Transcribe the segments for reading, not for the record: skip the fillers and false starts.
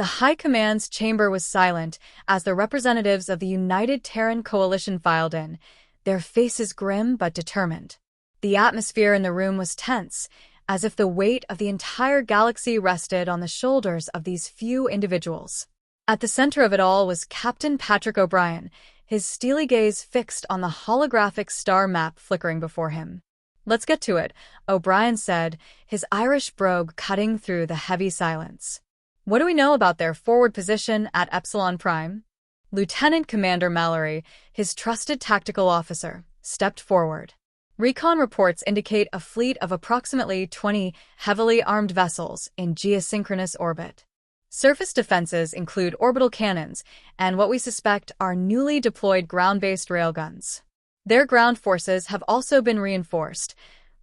The High Command's chamber was silent as the representatives of the United Terran Coalition filed in, their faces grim but determined. The atmosphere in the room was tense, as if the weight of the entire galaxy rested on the shoulders of these few individuals. At the center of it all was Captain Patrick O'Brien, his steely gaze fixed on the holographic star map flickering before him. "Let's get to it," O'Brien said, his Irish brogue cutting through the heavy silence. "What do we know about their forward position at Epsilon Prime?" Lieutenant Commander Mallory, his trusted tactical officer, stepped forward. "Recon reports indicate a fleet of approximately 20 heavily armed vessels in geosynchronous orbit. Surface defenses include orbital cannons and what we suspect are newly deployed ground-based railguns. Their ground forces have also been reinforced,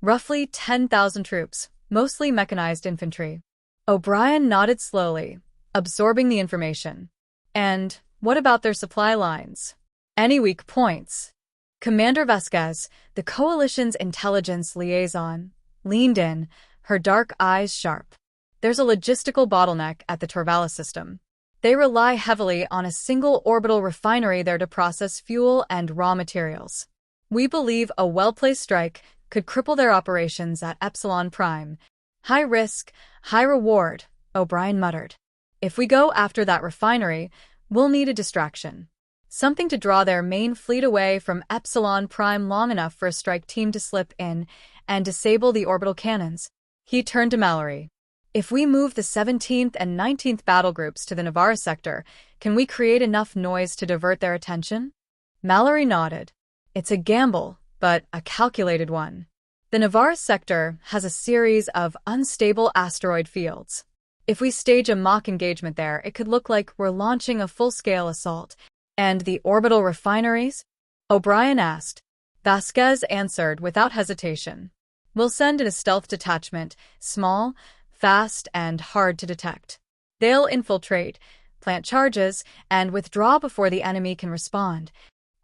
roughly 10,000 troops, mostly mechanized infantry." O'Brien nodded slowly, absorbing the information. "And what about their supply lines? Any weak points?" Commander Vasquez, the Coalition's intelligence liaison, leaned in, her dark eyes sharp. "There's a logistical bottleneck at the Torvala system. They rely heavily on a single orbital refinery there to process fuel and raw materials. We believe a well-placed strike could cripple their operations at Epsilon Prime. High risk, high reward," O'Brien muttered. "If we go after that refinery, we'll need a distraction. Something to draw their main fleet away from Epsilon Prime long enough for a strike team to slip in and disable the orbital cannons." He turned to Mallory. "If we move the 17th and 19th battle groups to the Navarra sector, can we create enough noise to divert their attention?" Mallory nodded. "It's a gamble, but a calculated one. The Navarra sector has a series of unstable asteroid fields. If we stage a mock engagement there, it could look like we're launching a full-scale assault." "And the orbital refineries?" O'Brien asked. Vasquez answered without hesitation. "We'll send in a stealth detachment, small, fast, and hard to detect. They'll infiltrate, plant charges, and withdraw before the enemy can respond."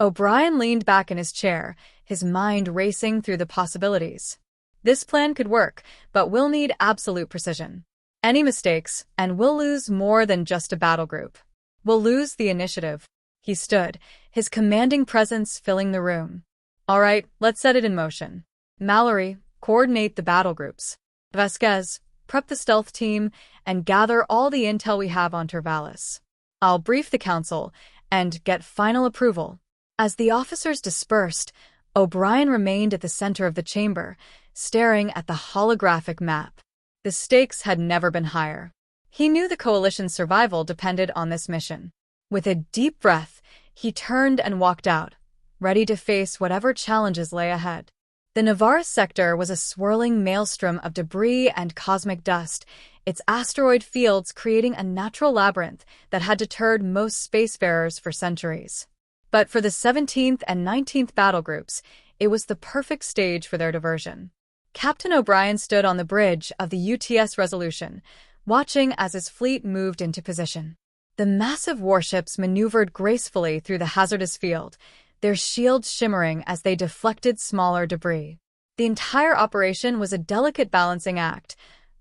O'Brien leaned back in his chair, his mind racing through the possibilities. "This plan could work, but we'll need absolute precision. Any mistakes, and we'll lose more than just a battle group. We'll lose the initiative." He stood, his commanding presence filling the room. "All right, let's set it in motion. Mallory, coordinate the battle groups. Vasquez, prep the stealth team, and gather all the intel we have on Torvalis. I'll brief the council and get final approval." As the officers dispersed, O'Brien remained at the center of the chamber, staring at the holographic map. The stakes had never been higher. He knew the Coalition's survival depended on this mission. With a deep breath, he turned and walked out, ready to face whatever challenges lay ahead. The Navarra sector was a swirling maelstrom of debris and cosmic dust, its asteroid fields creating a natural labyrinth that had deterred most spacefarers for centuries. But for the 17th and 19th battle groups, it was the perfect stage for their diversion. Captain O'Brien stood on the bridge of the UTS Resolution, watching as his fleet moved into position. The massive warships maneuvered gracefully through the hazardous field, their shields shimmering as they deflected smaller debris. The entire operation was a delicate balancing act.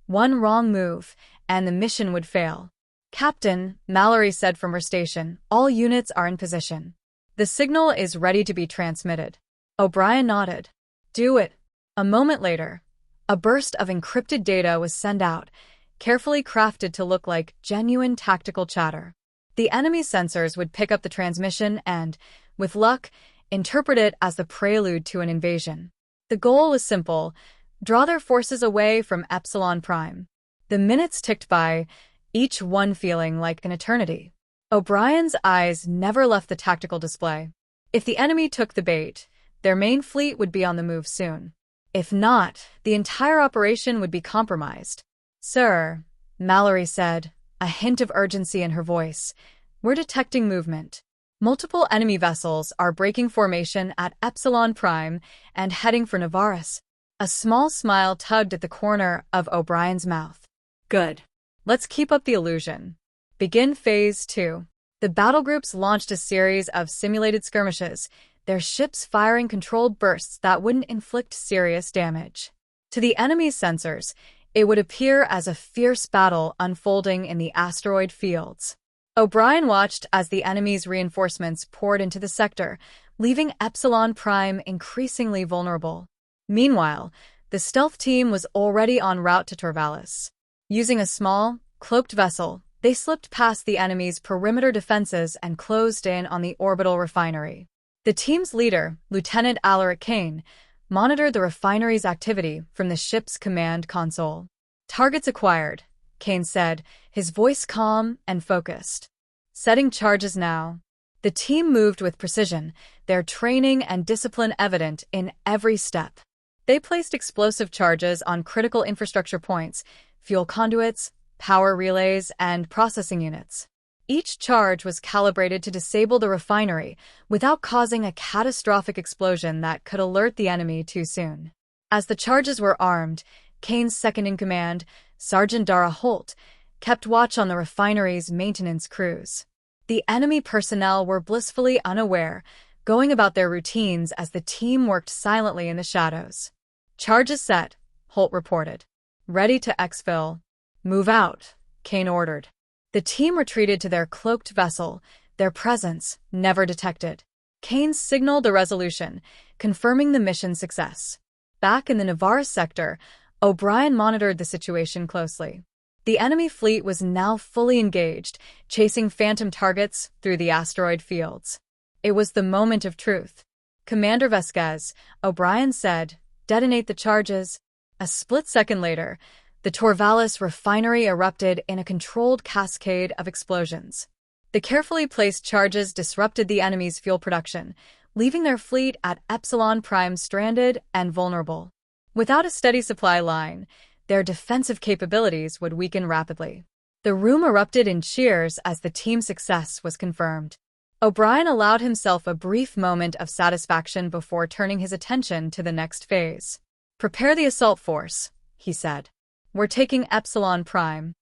One wrong move, and the mission would fail. "Captain," Mallory said from her station, "all units are in position. The signal is ready to be transmitted." O'Brien nodded. "Do it." A moment later, a burst of encrypted data was sent out, carefully crafted to look like genuine tactical chatter. The enemy sensors would pick up the transmission and, with luck, interpret it as the prelude to an invasion. The goal was simple: draw their forces away from Epsilon Prime. The minutes ticked by, each one feeling like an eternity. O'Brien's eyes never left the tactical display. If the enemy took the bait, their main fleet would be on the move soon. If not, the entire operation would be compromised. "Sir," Mallory said, a hint of urgency in her voice, "we're detecting movement. Multiple enemy vessels are breaking formation at Epsilon Prime and heading for Navarras." A small smile tugged at the corner of O'Brien's mouth. "Good. Let's keep up the illusion. Begin Phase 2. The battle groups launched a series of simulated skirmishes, their ships firing controlled bursts that wouldn't inflict serious damage. To the enemy's sensors, It would appear as a fierce battle unfolding in the asteroid fields. O'Brien watched as the enemy's reinforcements poured into the sector, leaving Epsilon Prime increasingly vulnerable. Meanwhile, the stealth team was already en route to Torvalis. Using a small, cloaked vessel, they slipped past the enemy's perimeter defenses and closed in on the orbital refinery. The team's leader, Lieutenant Alaric Kane, monitored the refinery's activity from the ship's command console. "Targets acquired," Kane said, his voice calm and focused. "Setting charges now." The team moved with precision, their training and discipline evident in every step. They placed explosive charges on critical infrastructure points, fuel conduits, power relays, and processing units. Each charge was calibrated to disable the refinery without causing a catastrophic explosion that could alert the enemy too soon. As the charges were armed, Kane's second-in-command, Sergeant Dara Holt, kept watch on the refinery's maintenance crews. The enemy personnel were blissfully unaware, going about their routines as the team worked silently in the shadows. "Charges set," Holt reported. "Ready to exfil." "Move out," Kane ordered. The team retreated to their cloaked vessel, their presence never detected. Kane signaled the resolution, confirming the mission's success. Back in the Navarre sector, O'Brien monitored the situation closely. The enemy fleet was now fully engaged, chasing phantom targets through the asteroid fields. It was the moment of truth. "Commander Vasquez," O'Brien said, "detonate the charges." A split second later, the Torvalis refinery erupted in a controlled cascade of explosions. The carefully placed charges disrupted the enemy's fuel production, leaving their fleet at Epsilon Prime stranded and vulnerable. Without a steady supply line, their defensive capabilities would weaken rapidly. The room erupted in cheers as the team's success was confirmed. O'Brien allowed himself a brief moment of satisfaction before turning his attention to the next phase. "Prepare the assault force," he said. "We're taking Epsilon Prime."